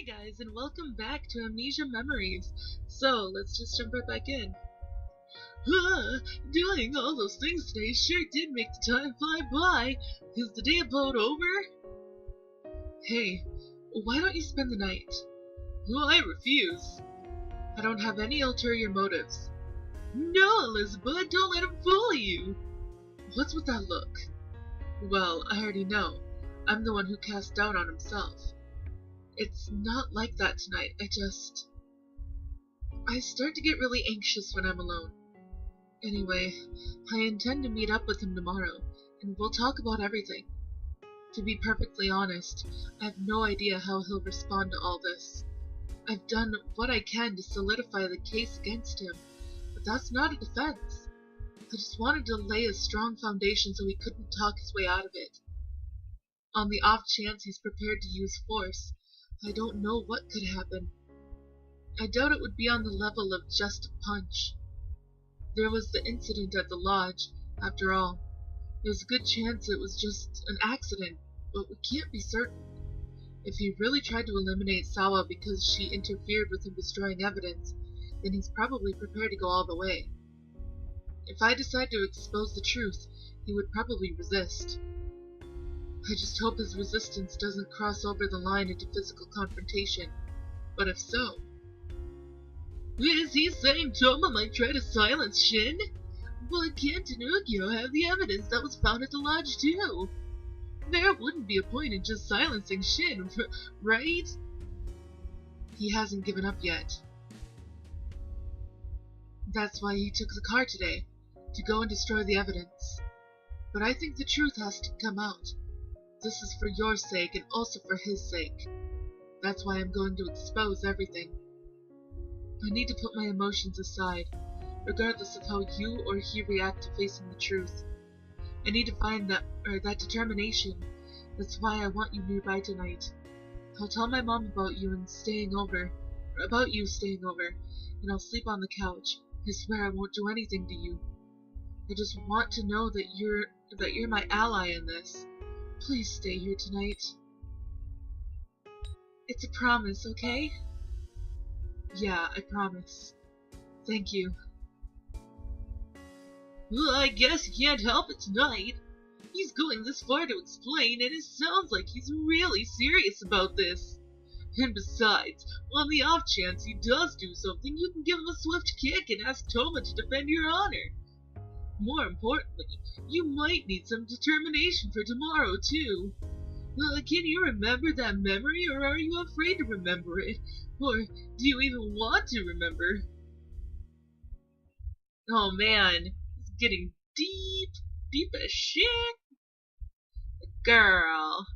Hi guys, and welcome back to Amnesia Memories. So, let's just jump right back in. Doing all those things today sure did make the time fly by. Is the day about over? Hey, why don't you spend the night? Well, I refuse. I don't have any ulterior motives. No, Elizabeth, don't let him fool you. What's with that look? Well, I already know. I'm the one who cast doubt on himself. It's not like that tonight. I start to get really anxious when I'm alone. Anyway, I intend to meet up with him tomorrow, and we'll talk about everything. To be perfectly honest, I have no idea how he'll respond to all this. I've done what I can to solidify the case against him, but that's not a defense. I just wanted to lay a strong foundation so he couldn't talk his way out of it. On the off chance he's prepared to use force, I don't know what could happen. I doubt it would be on the level of just a punch. There was the incident at the lodge, after all. There's a good chance it was just an accident, but we can't be certain. If he really tried to eliminate Sawa because she interfered with him destroying evidence, then he's probably prepared to go all the way. If I decide to expose the truth, he would probably resist. I just hope his resistance doesn't cross over the line into physical confrontation. But if so... Is he saying Toma might try to silence Shin? But can't Tanukyo have the evidence that was found at the lodge too? There wouldn't be a point in just silencing Shin, right? He hasn't given up yet. That's why he took the car today, to go and destroy the evidence. But I think the truth has to come out. This is for your sake and also for his sake. That's why I'm going to expose everything. I need to put my emotions aside, regardless of how you or he react to facing the truth. I need to find that determination. That's why I want you nearby tonight. I'll tell my mom about you staying over, and I'll sleep on the couch. I swear I won't do anything to you. I just want to know that you're my ally in this. Please stay here tonight. It's a promise, okay? Yeah, I promise. Thank you. Well, I guess you can't help it tonight. He's going this far to explain, and it sounds like he's really serious about this. And besides, on the off chance he does do something, you can give him a swift kick and ask Toma to defend your honor. More importantly, you might need some determination for tomorrow, too. Can you remember that memory, or are you afraid to remember it? Or do you even want to remember? Oh man, it's getting deep, deep as shit. Girl.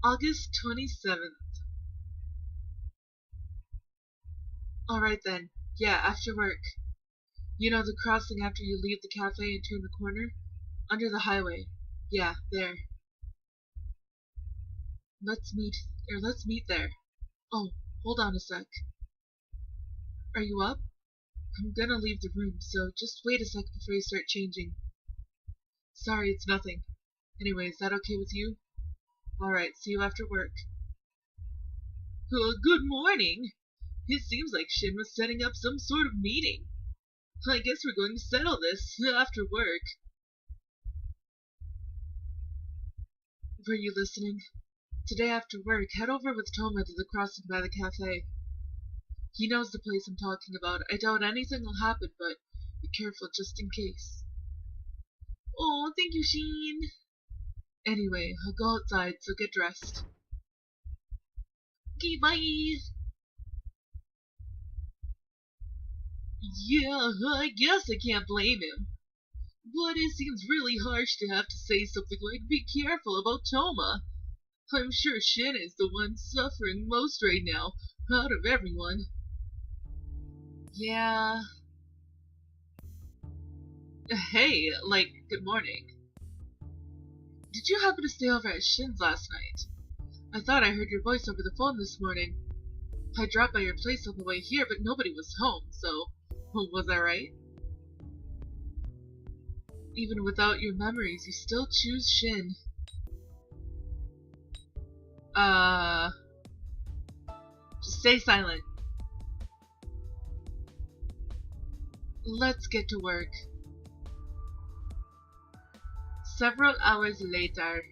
August 27th. Alright then. Yeah, after work. You know the crossing after you leave the cafe and turn the corner? Under the highway. Yeah, there. Let's meet there. Oh, hold on a sec. Are you up? I'm gonna leave the room, so just wait a sec before you start changing. Sorry, it's nothing. Anyway, is that okay with you? Alright, see you after work. Good morning! It seems like Shin was setting up some sort of meeting. I guess we're going to settle this after work. Were you listening? Today after work, head over with Toma to the crossing by the cafe. He knows the place I'm talking about. I doubt anything will happen, but be careful just in case. Oh, thank you, Shin. Anyway, I'll go outside, so get dressed. Okay, bye! Yeah, I guess I can't blame him. But it seems really harsh to have to say something like, be careful about Toma. I'm sure Shin is the one suffering most right now, out of everyone. Yeah. Hey, good morning. Did you happen to stay over at Shin's last night? I thought I heard your voice over the phone this morning. I dropped by your place on the way here, but nobody was home, so... Was I right? Even without your memories, you still choose Shin. Uh, just stay silent. Let's get to work. Several hours later.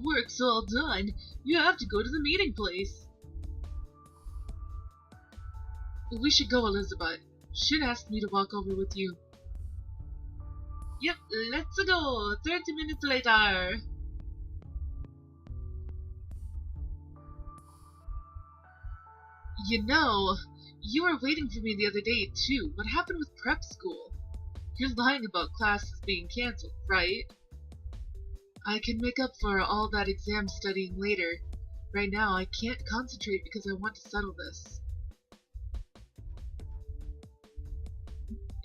Work's all done. You have to go to the meeting place. We should go, Elizabeth. Shin asked me to walk over with you. Yep, let's go. 30 minutes later. You know, you were waiting for me the other day, too. What happened with prep school? You're lying about classes being cancelled, right? I can make up for all that exam studying later. Right now, I can't concentrate because I want to settle this.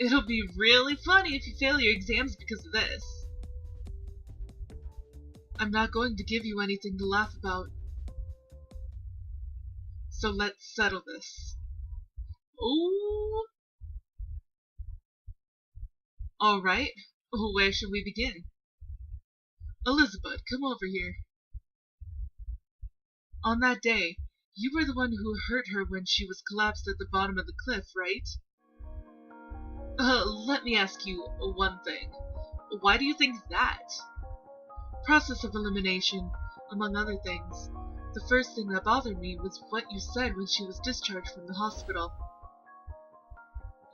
It'll be really funny if you fail your exams because of this. I'm not going to give you anything to laugh about. So let's settle this. Ooh. Alright, where should we begin? Elizabeth, come over here. On that day, you were the one who hurt her when she was collapsed at the bottom of the cliff, right? Let me ask you one thing. Why do you think that? Process of elimination, among other things. The first thing that bothered me was what you said when she was discharged from the hospital.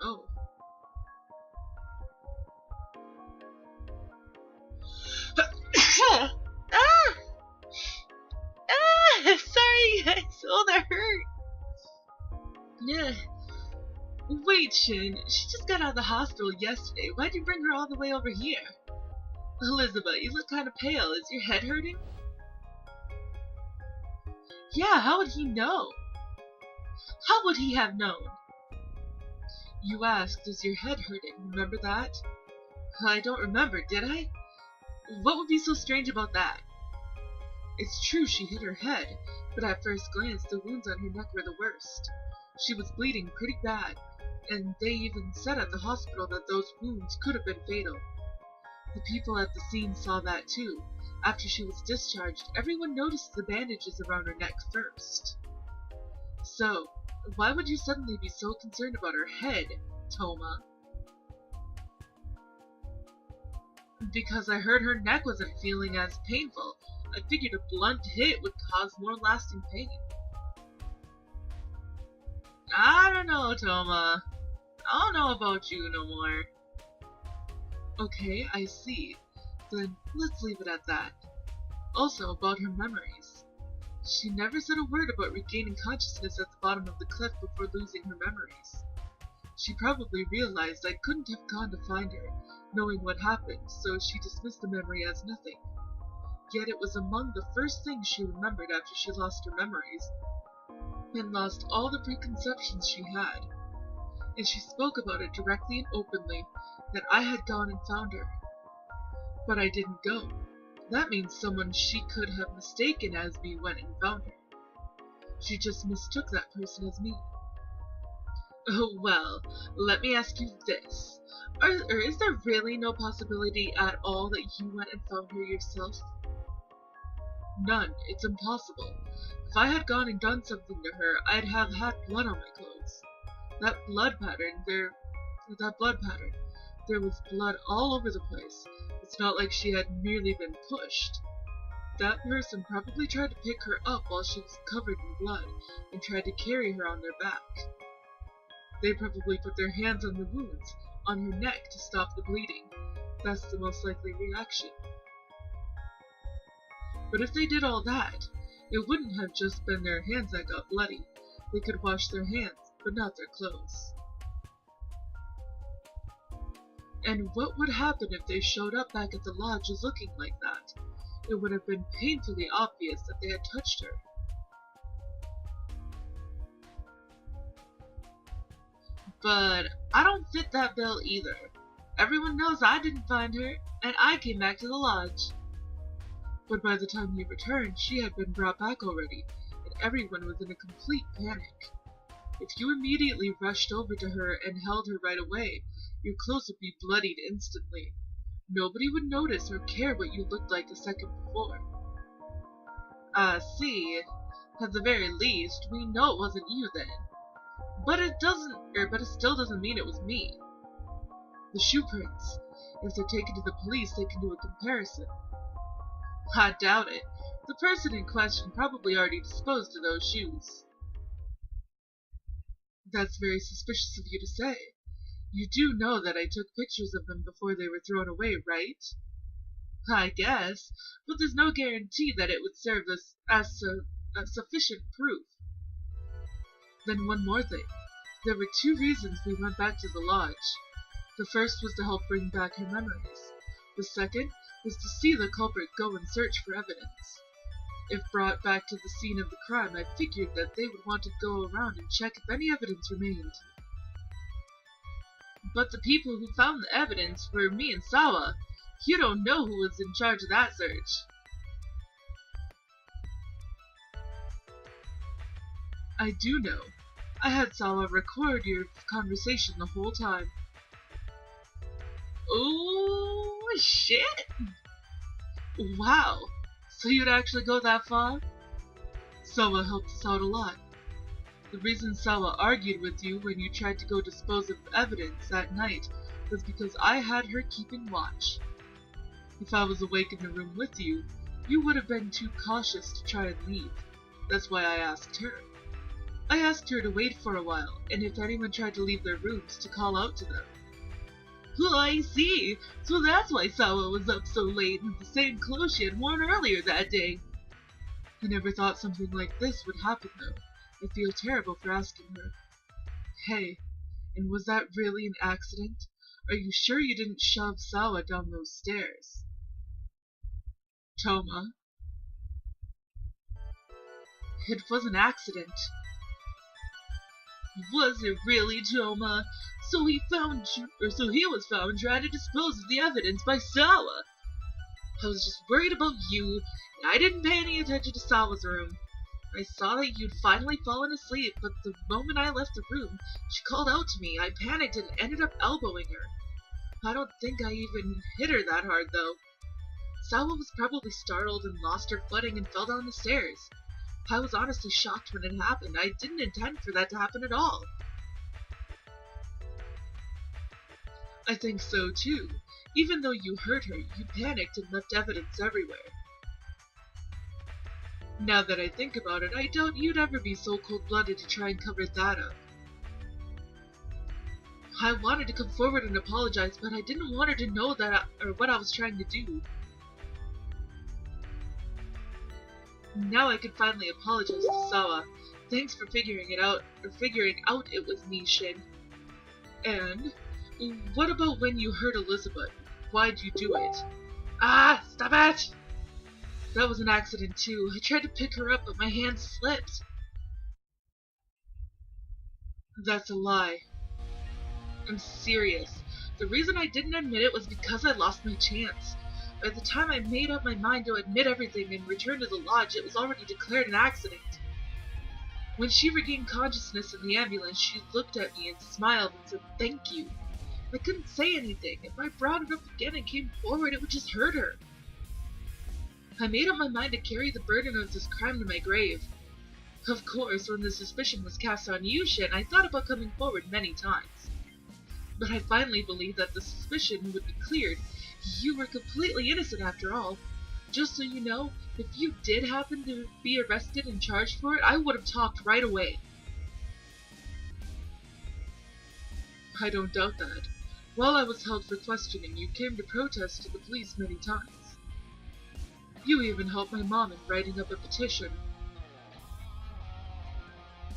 Oh. Sorry guys, oh that hurt. Yeah. Wait, Shin, she just got out of the hospital yesterday. Why'd you bring her all the way over here? Elizabeth, you look kind of pale. Is your head hurting? Yeah, how would he know? How would he have known? You asked, is your head hurting? Remember that? I don't remember, did I? What would be so strange about that? It's true she hit her head, but at first glance the wounds on her neck were the worst. She was bleeding pretty bad, and they even said at the hospital that those wounds could have been fatal. The people at the scene saw that too. After she was discharged, everyone noticed the bandages around her neck first. So, why would you suddenly be so concerned about her head, Toma? Because I heard her neck wasn't feeling as painful. I figured a blunt hit would cause more lasting pain. I don't know, Toma. I don't know about you no more. Okay, I see. Then let's leave it at that. Also, about her memories. She never said a word about regaining consciousness at the bottom of the cliff before losing her memories. She probably realized I couldn't have gone to find her, knowing what happened, so she dismissed the memory as nothing. Yet it was among the first things she remembered after she lost her memories, and lost all the preconceptions she had. And she spoke about it directly and openly, that I had gone and found her. But I didn't go. That means someone she could have mistaken as me went and found her. She just mistook that person as me. Oh, well, let me ask you this. Is there really no possibility at all that you went and found her yourself? None. It's impossible. If I had gone and done something to her, I'd have had blood on my clothes. That blood pattern, there was blood all over the place. It's not like she had merely been pushed. That person probably tried to pick her up while she was covered in blood, and tried to carry her on their back. They probably put their hands on the wounds, on her neck to stop the bleeding. That's the most likely reaction. But if they did all that, it wouldn't have just been their hands that got bloody. They could wash their hands, but not their clothes. And what would happen if they showed up back at the lodge looking like that? It would have been painfully obvious that they had touched her. But I don't fit that bill either. Everyone knows I didn't find her, and I came back to the lodge. But by the time you returned, she had been brought back already, and everyone was in a complete panic. If you immediately rushed over to her and held her right away, your clothes would be bloodied instantly. Nobody would notice or care what you looked like a second before. See, at the very least, we know it wasn't you then. But it still doesn't mean it was me. The shoe prints. If they're taken to the police, they can do a comparison. I doubt it. The person in question probably already disposed of those shoes. That's very suspicious of you to say. You do know that I took pictures of them before they were thrown away, right? I guess, but there's no guarantee that it would serve as sufficient proof. Then one more thing. There were 2 reasons we went back to the lodge. The first was to help bring back her memories. The second was to see the culprit go and search for evidence. If brought back to the scene of the crime, I figured that they would want to go around and check if any evidence remained. But the people who found the evidence were me and Sawa. You don't know who was in charge of that search. I do know. I had Sawa record your conversation the whole time. Oh, shit! Wow, so you'd actually go that far? Sawa helped us out a lot. The reason Sawa argued with you when you tried to go dispose of evidence that night was because I had her keeping watch. If I was awake in the room with you, you would have been too cautious to try and leave. That's why I asked her. I asked her to wait for a while, and if anyone tried to leave their rooms, to call out to them. Oh, I see. So that's why Sawa was up so late in the same clothes she had worn earlier that day. I never thought something like this would happen, though. I feel terrible for asking her. Hey, and was that really an accident? Are you sure you didn't shove Sawa down those stairs? Toma. It was an accident. Was it really, Toma? So he was found trying to dispose of the evidence by Sawa. I was just worried about you, and I didn't pay any attention to Sawa's room. I saw that you'd finally fallen asleep, but the moment I left the room, she called out to me. I panicked and ended up elbowing her. I don't think I even hit her that hard, though. Sawa was probably startled and lost her footing and fell down the stairs. I was honestly shocked when it happened. I didn't intend for that to happen at all. I think so, too. Even though you hurt her, you panicked and left evidence everywhere. Now that I think about it, I doubt you'd ever be so cold-blooded to try and cover that up. I wanted to come forward and apologize, but I didn't want her to know what I was trying to do. Now I can finally apologize to Sawa. Thanks for figuring out it was me, Shin. And what about when you hurt Elizabeth? Why'd you do it? Ah, stop it! That was an accident too. I tried to pick her up, but my hand slipped. That's a lie. I'm serious. The reason I didn't admit it was because I lost my chance. By the time I made up my mind to admit everything and return to the lodge, it was already declared an accident. When she regained consciousness in the ambulance, she looked at me and smiled and said thank you. I couldn't say anything. If I brought it up again and came forward, it would just hurt her. I made up my mind to carry the burden of this crime to my grave. Of course, when the suspicion was cast on you, Shin, I thought about coming forward many times. But I finally believed that the suspicion would be cleared. You were completely innocent after all. Just so you know, if you did happen to be arrested and charged for it, I would have talked right away. I don't doubt that. While I was held for questioning, you came to protest to the police many times. You even helped my mom in writing up a petition.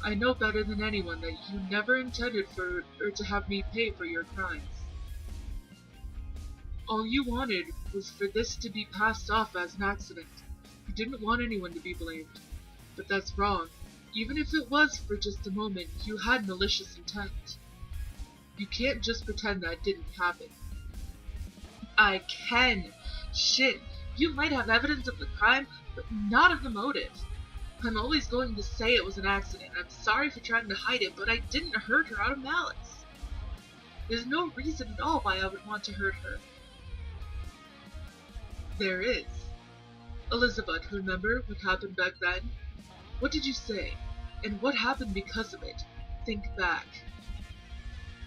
I know better than anyone that you never intended for or to have me pay for your crimes. All you wanted was for this to be passed off as an accident. You didn't want anyone to be blamed. But that's wrong. Even if it was for just a moment, you had malicious intent. You can't just pretend that didn't happen. I can. Shit, you might have evidence of the crime, but not of the motive. I'm always going to say it was an accident. I'm sorry for trying to hide it, but I didn't hurt her out of malice. There's no reason at all why I would want to hurt her. There is. Elizabeth, remember what happened back then? What did you say? And what happened because of it? Think back.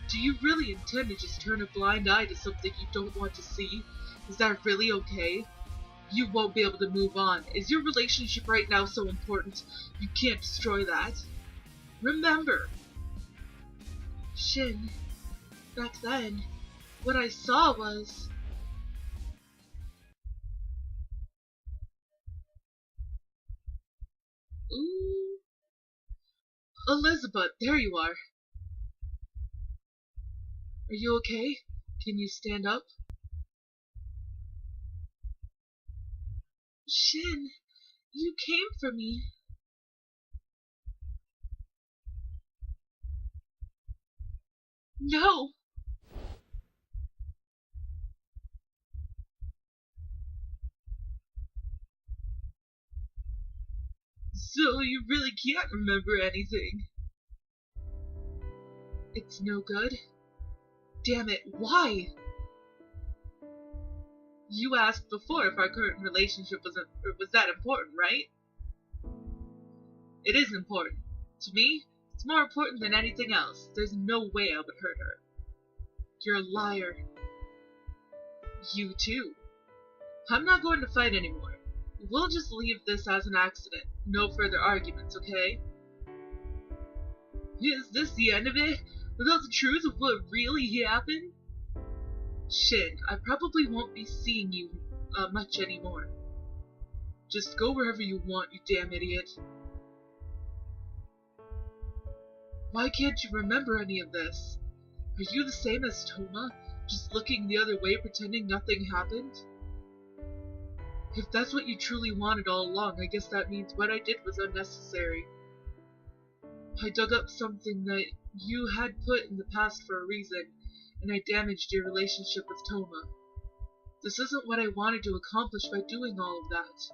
Do you really intend to just turn a blind eye to something you don't want to see? Is that really okay? You won't be able to move on. Is your relationship right now so important you can't destroy that? Remember! Shin, back then, what I saw was... Ooh. Elizabeth, there you are. Are you okay? Can you stand up? Shin, you came for me. No! So you really can't remember anything. It's no good? Damn it, why? You asked before if our current relationship was that important, right? It is important. To me, it's more important than anything else. There's no way I would hurt her. You're a liar. You too. I'm not going to fight anymore. We'll just leave this as an accident. No further arguments, okay? Is this the end of it? Without the truth of what really happened? Shin, I probably won't be seeing you much anymore. Just go wherever you want, you damn idiot. Why can't you remember any of this? Are you the same as Toma? Just looking the other way, pretending nothing happened? If that's what you truly wanted all along, I guess that means what I did was unnecessary. I dug up something that you had put in the past for a reason, and I damaged your relationship with Toma. This isn't what I wanted to accomplish by doing all of that.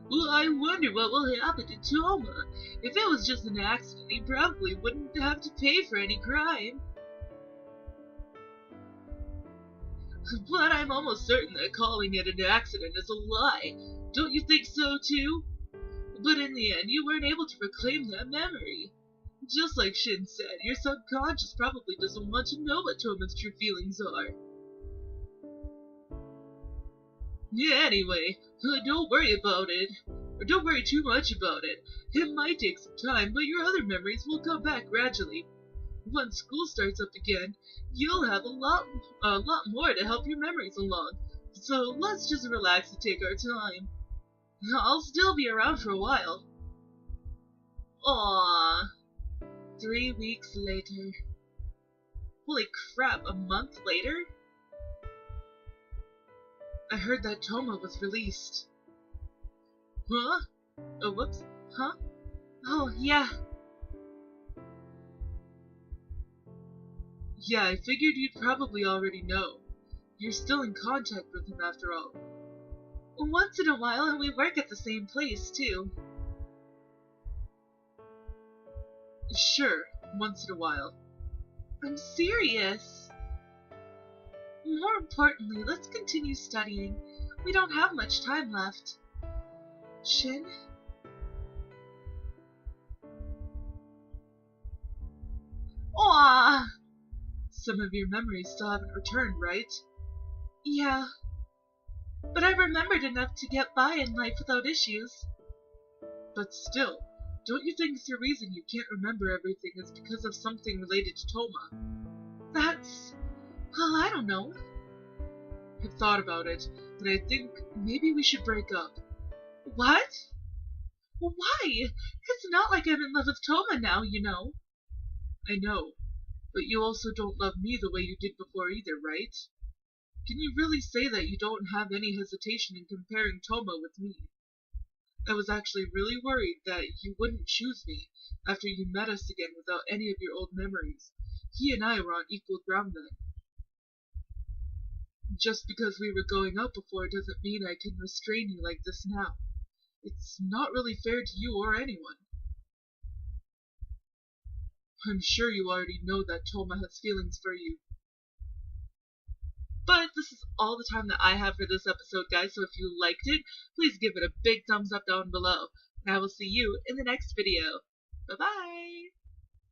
Well, I wonder what will happen to Toma. If it was just an accident, he probably wouldn't have to pay for any crime. But I'm almost certain that calling it an accident is a lie. Don't you think so, too? But in the end, you weren't able to reclaim that memory. Just like Shin said, your subconscious probably doesn't want to know what Toma's true feelings are. Anyway, don't worry about it. Or don't worry too much about it. It might take some time, but your other memories will come back gradually. Once school starts up again, you'll have a lot more to help your memories along. So let's just relax and take our time. I'll still be around for a while. Aww. 3 weeks later. Holy crap, a month later? I heard that Toma was released. Huh? Oh, whoops. Huh? Oh, yeah. Yeah, I figured you'd probably already know. You're still in contact with him after all. Once in a while, and we work at the same place, too. Sure, once in a while. I'm serious. More importantly, let's continue studying. We don't have much time left. Shin? Aww! Some of your memories still haven't returned, right? Yeah. But I've remembered enough to get by in life without issues. But still, don't you think the reason you can't remember everything is because of something related to Toma? That's... well, I don't know. I've thought about it, but I think maybe we should break up. What? Why? It's not like I'm in love with Toma now, you know. I know, but you also don't love me the way you did before either, right? Can you really say that you don't have any hesitation in comparing Toma with me? I was actually really worried that you wouldn't choose me after you met us again without any of your old memories. He and I were on equal ground then. Just because we were going out before doesn't mean I can restrain you like this now. It's not really fair to you or anyone. I'm sure you already know that Toma has feelings for you. But this is all the time that I have for this episode, guys, so if you liked it, please give it a big thumbs up down below. And I will see you in the next video. Bye-bye!